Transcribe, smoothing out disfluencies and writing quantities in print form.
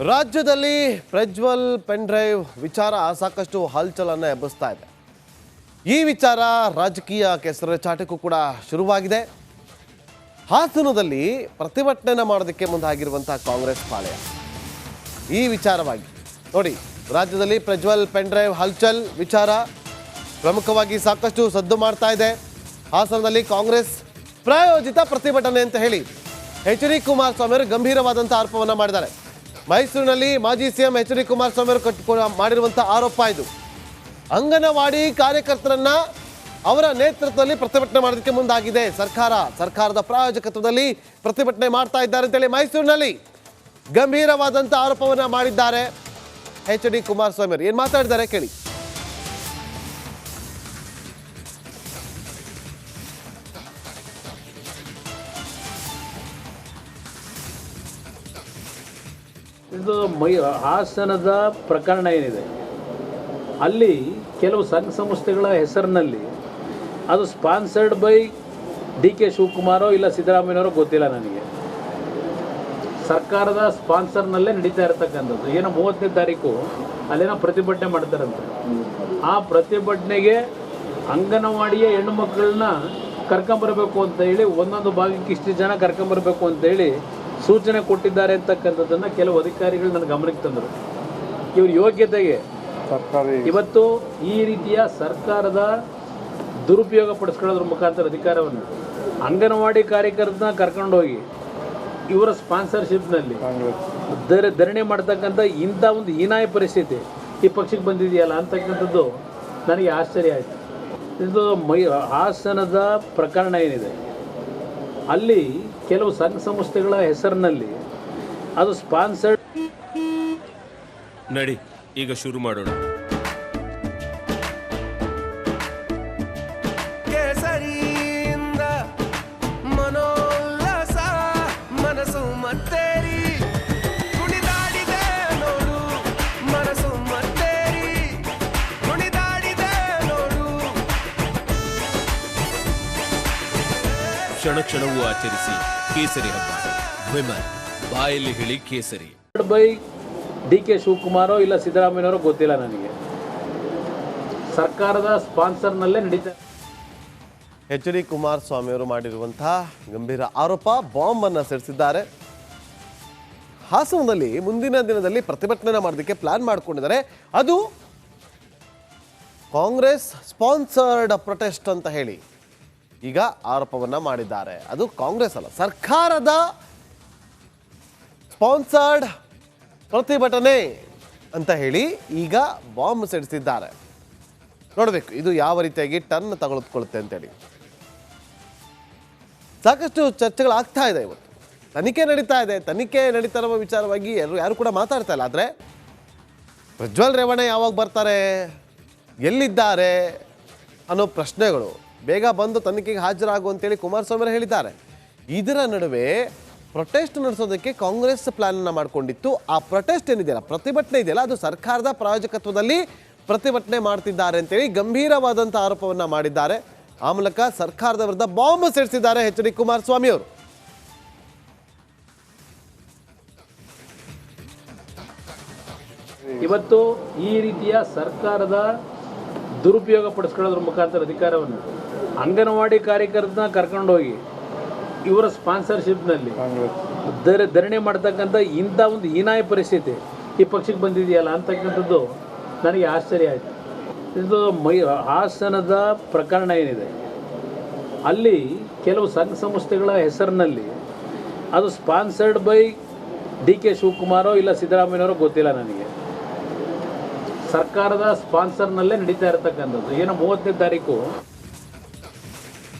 ರಾಜ್ಯದಲ್ಲಿ Prajwal pen drive ವಿಚಾರ ಸಾಕಷ್ಟು ಹಲ್ಚಲನ್ನು ಎಬ್ಬಿಸ್ತಾ ಇದೆ. ಈ ವಿಚಾರ ರಾಜಕೀಯ ಕೆಸರೆಚಾಟಕ್ಕೂ ಕೂಡ ಶುರುವಾಗಿದೆ. ಹಾಸನದಲ್ಲಿ ಪ್ರತಿಭಟನೆ ಮಾಡೋದಕ್ಕೆ ಮುಂದಾಗಿರುವಂತಹ ಕಾಂಗ್ರೆಸ್ ಪಾಳೆಯ ಈ ವಿಚಾರವಾಗಿ ನೋಡಿ, ರಾಜ್ಯದಲ್ಲಿ ಪ್ರಜ್ವಲ್ ಪೆನ್ ಡ್ರೈವ್ ಹಲ್ಚಲ್ ವಿಚಾರ ಪ್ರಮುಖವಾಗಿ ಸಾಕಷ್ಟು ಸದ್ದು ಮಾಡ್ತಾ ಇದೆ. ಹಾಸನದಲ್ಲಿ ಕಾಂಗ್ರೆಸ್ ಪ್ರಾಯೋಜಿತ ಪ್ರತಿಭಟನೆ ಅಂತ ಹೇಳಿ ಎಚ್.ಡಿ. ಕುಮಾರಸ್ವಾಮಿ ಅವರು ಗಂಭೀರವಾದಂಥ ಆರೋಪವನ್ನು ಮಾಡಿದ್ದಾರೆ. ಮೈಸೂರಿನಲ್ಲಿ ಮಾಜಿ ಸಿಎಂ ಎಚ್.ಡಿ. ಕುಮಾರಸ್ವಾಮಿ ಅವರು ಮಾಡಿರುವಂಥ ಆರೋಪ ಇದು. ಅಂಗನವಾಡಿ ಕಾರ್ಯಕರ್ತರನ್ನ ಅವರ ನೇತೃತ್ವದಲ್ಲಿ ಪ್ರತಿಭಟನೆ ಮಾಡೋದಕ್ಕೆ ಮುಂದಾಗಿದೆ ಸರ್ಕಾರದ ಪ್ರಾಯೋಜಕತ್ವದಲ್ಲಿ ಪ್ರತಿಭಟನೆ ಮಾಡ್ತಾ ಇದ್ದಾರೆ ಅಂತೇಳಿ ಮೈಸೂರಿನಲ್ಲಿ ಗಂಭೀರವಾದಂಥ ಆರೋಪವನ್ನು ಮಾಡಿದ್ದಾರೆ ಎಚ್.ಡಿ. ಕುಮಾರಸ್ವಾಮಿ ಅವರು. ಏನು ಮಾತಾಡಿದ್ದಾರೆ ಕೇಳಿ. ಇದು ಹಾಸನದ ಪ್ರಕರಣ ಏನಿದೆ, ಅಲ್ಲಿ ಕೆಲವು ಸಂಘ ಸಂಸ್ಥೆಗಳ ಹೆಸರಿನಲ್ಲಿ ಅದು ಸ್ಪಾನ್ಸರ್ಡ್ ಬೈ ಡಿ.ಕೆ. ಶಿವಕುಮಾರೋ ಇಲ್ಲ ಸಿದ್ದರಾಮಯ್ಯನವರೋ ಗೊತ್ತಿಲ್ಲ ನನಗೆ. ಸರ್ಕಾರದ ಸ್ಪಾನ್ಸರ್ನಲ್ಲೇ ನಡೀತಾ ಇರತಕ್ಕಂಥದ್ದು. ಏನೋ 30ನೇ ತಾರೀಕು ಅಲ್ಲೇನೋ ಪ್ರತಿಭಟನೆ ಮಾಡ್ತಾರಂತೆ. ಆ ಪ್ರತಿಭಟನೆಗೆ ಅಂಗನವಾಡಿಯ ಹೆಣ್ಣು ಮಕ್ಕಳನ್ನ ಕರ್ಕೊಂಬರ್ಬೇಕು ಅಂತ ಹೇಳಿ ಒಂದೊಂದು ಭಾಗಕ್ಕೆ ಇಷ್ಟು ಜನ ಕರ್ಕೊಂಬರ್ಬೇಕು ಅಂತ ಹೇಳಿ ಸೂಚನೆ ಕೊಟ್ಟಿದ್ದಾರೆ ಅಂತಕ್ಕಂಥದ್ದನ್ನು ಕೆಲವು ಅಧಿಕಾರಿಗಳು ನನ್ನ ಗಮನಕ್ಕೆ ತಂದರು. ಇವ್ರ ಯೋಗ್ಯತೆಗೆ ಇವತ್ತು ಈ ರೀತಿಯ ಸರ್ಕಾರದ ದುರುಪಯೋಗ ಪಡಿಸ್ಕೊಳ್ಳೋದ್ರ ಮುಖಾಂತರ ಅಧಿಕಾರವನ್ನು ಅಂಗನವಾಡಿ ಕಾರ್ಯಕರ್ತನ ಕರ್ಕೊಂಡೋಗಿ ಇವರ ಸ್ಪಾನ್ಸರ್ಶಿಪ್ನಲ್ಲಿ ಧರಣಿ ಮಾಡ್ತಕ್ಕಂಥ ಇಂಥ ಒಂದು ಹೀನಾಯ ಪರಿಸ್ಥಿತಿ ಈ ಪಕ್ಷಕ್ಕೆ ಬಂದಿದೆಯಲ್ಲ ಅಂತಕ್ಕಂಥದ್ದು ನನಗೆ ಆಶ್ಚರ್ಯ ಆಯಿತು. ಇದು ಹಾಸನದ ಪ್ರಕರಣ ಏನಿದೆ, ಅಲ್ಲಿ ಕೆಲವು ಸಂಘ ಸಂಸ್ಥೆಗಳ ಹೆಸರಿನಲ್ಲಿ ಅದು ಸ್ಪಾನ್ಸರ್ಡ್. ನಡಿ ಈಗ ಶುರು ಮಾಡೋಣ. ಕೇಸರಿಯಿಂದ ಮನೋಲ್ಲಾಸ ಮನಸ್ಸು ಮತ್ತೇರಿ ಕುಣಿದಾಡಿದೆ ನೋಡು, ಮನಸ್ಸು ಮತ್ತೇರಿ ಕುಣಿದಾಡಿದೆ ನೋಡು. ಕ್ಷಣ ಕ್ಷಣವೂ ಆಚರಿಸಿ ಕೇಸರಿ ಹಬ್ಬ. ವಿಮಲ್ ಬಾಯಲ್ಲಿ ಹೇಳಿ ಕೇಸರಿ. ಬೈ ಡಿ.ಕೆ. ಶಿವಕುಮಾರೋ ಇಲ್ಲ ಸಿದ್ದರಾಮಯ್ಯನವರೋ ಗೊತ್ತಿಲ್ಲ ನನಗೆ. ಸರ್ಕಾರದ ಸ್ಪಾನ್ಸರ್ನಲ್ಲೇ ನಡೀತಾ. ಎಚ್.ಡಿ. ಕುಮಾರಸ್ವಾಮಿ ಅವರು ಮಾಡಿರುವಂತಹ ಗಂಭೀರ ಆರೋಪ ಬಾಂಬ್ ಅನ್ನು ಸಿಡಿಸಿದ್ದಾರೆ. ಹಾಸನದಲ್ಲಿ ಮುಂದಿನ ದಿನದಲ್ಲಿ ಪ್ರತಿಭಟನೆ ಮಾಡೋದಕ್ಕೆ ಪ್ಲಾನ್ ಮಾಡಿಕೊಂಡಿದ್ದಾರೆ. ಅದು ಕಾಂಗ್ರೆಸ್ ಸ್ಪಾನ್ಸರ್ಡ್ ಪ್ರೊಟೆಸ್ಟ್ ಅಂತ ಹೇಳಿ ಈಗ ಆರೋಪವನ್ನು ಮಾಡಿದ್ದಾರೆ. ಅದು ಕಾಂಗ್ರೆಸ್ ಅಲ್ಲ, ಸರ್ಕಾರದ ಸ್ಪಾನ್ಸರ್ಡ್ ಪ್ರತಿಭಟನೆ ಅಂತ ಹೇಳಿ ಈಗ ಬಾಂಬ್ ಸಿಡಿಸಿದ್ದಾರೆ. ನೋಡಬೇಕು ಇದು ಯಾವ ರೀತಿಯಾಗಿ ಟರ್ನ್ ತಗೊಳ್ಕೊಳ್ಳುತ್ತೆ ಅಂತೇಳಿ. ಸಾಕಷ್ಟು ಚರ್ಚೆಗಳಾಗ್ತಾ ಇದೆ. ಇವತ್ತು ತನಿಖೆ ನಡೀತಾ ಇದೆ. ತನಿಖೆ ನಡೀತಾ ಇರುವ ವಿಚಾರವಾಗಿ ಯಾರು ಕೂಡ ಮಾತಾಡ್ತಾ ಇಲ್ಲ. ಆದರೆ ಪ್ರಜ್ವಲ್ ರೇವಣ್ಣ ಯಾವಾಗ ಬರ್ತಾರೆ, ಎಲ್ಲಿದ್ದಾರೆ ಅನ್ನೋ ಪ್ರಶ್ನೆಗಳು ಬೇಗ ಬಂದು ತನಿಖೆಗೆ ಹಾಜರಾಗು ಅಂತೇಳಿ ಕುಮಾರಸ್ವಾಮಿ ಹೇಳಿದ್ದಾರೆ. ಇದರ ನಡುವೆ ಪ್ರೊಟೆಸ್ಟ್ ನಡೆಸೋದಕ್ಕೆ ಕಾಂಗ್ರೆಸ್ ಪ್ಲಾನನ್ನು ಮಾಡಿಕೊಂಡಿತ್ತು. ಆ ಪ್ರೊಟೆಸ್ಟ್ ಏನಿದೆಯಲ್ಲ, ಪ್ರತಿಭಟನೆ ಇದೆಯಲ್ಲ, ಅದು ಸರ್ಕಾರದ ಪ್ರಾಯೋಜಕತ್ವದಲ್ಲಿ ಪ್ರತಿಭಟನೆ ಮಾಡ್ತಿದ್ದಾರೆ ಅಂತೇಳಿ ಗಂಭೀರವಾದಂಥ ಆರೋಪವನ್ನು ಮಾಡಿದ್ದಾರೆ. ಆ ಮೂಲಕ ಸರ್ಕಾರದ ವಿರುದ್ಧ ಬಾಂಬ್ ಸಿಡಿಸಿದ್ದಾರೆ ಎಚ್.ಡಿ. ಕುಮಾರಸ್ವಾಮಿ ಅವರು. ಇವತ್ತು ಈ ರೀತಿಯ ಸರ್ಕಾರದ ದುರುಪಯೋಗ ಪಡಿಸ್ಕೊಳ್ಳೋದ್ರ ಮುಖಾಂತರ ಅಧಿಕಾರವನ್ನು ಅಂಗನವಾಡಿ ಕಾರ್ಯಕರ್ತನ ಕರ್ಕೊಂಡೋಗಿ ಇವರ ಸ್ಪಾನ್ಸರ್ಶಿಪ್ನಲ್ಲಿ ಧರಣಿ ಮಾಡ್ತಕ್ಕಂಥ ಇಂಥ ಒಂದು ಹೀನಾಯ ಪರಿಸ್ಥಿತಿ ಈ ಪಕ್ಷಕ್ಕೆ ಬಂದಿದೆಯಲ್ಲ ಅಂತಕ್ಕಂಥದ್ದು ನನಗೆ ಆಶ್ಚರ್ಯ ಆಯಿತು. ಇದು ಹಾಸನದ ಪ್ರಕರಣ ಏನಿದೆ, ಅಲ್ಲಿ ಕೆಲವು ಸಂಘ ಸಂಸ್ಥೆಗಳ ಹೆಸರಿನಲ್ಲಿ ಅದು ಸ್ಪಾನ್ಸರ್ಡ್ ಬೈ ಡಿ.ಕೆ. ಶಿವಕುಮಾರೋ ಇಲ್ಲ ಸಿದ್ದರಾಮಯ್ಯನವರೋ ಗೊತ್ತಿಲ್ಲ ನನಗೆ. ಸರ್ಕಾರದ ಸ್ಪಾನ್ಸರ್ನಲ್ಲೇ ನಡೀತಾ ಇರತಕ್ಕಂಥದ್ದು. ಏನೋ 30ನೇ ತಾರೀಕು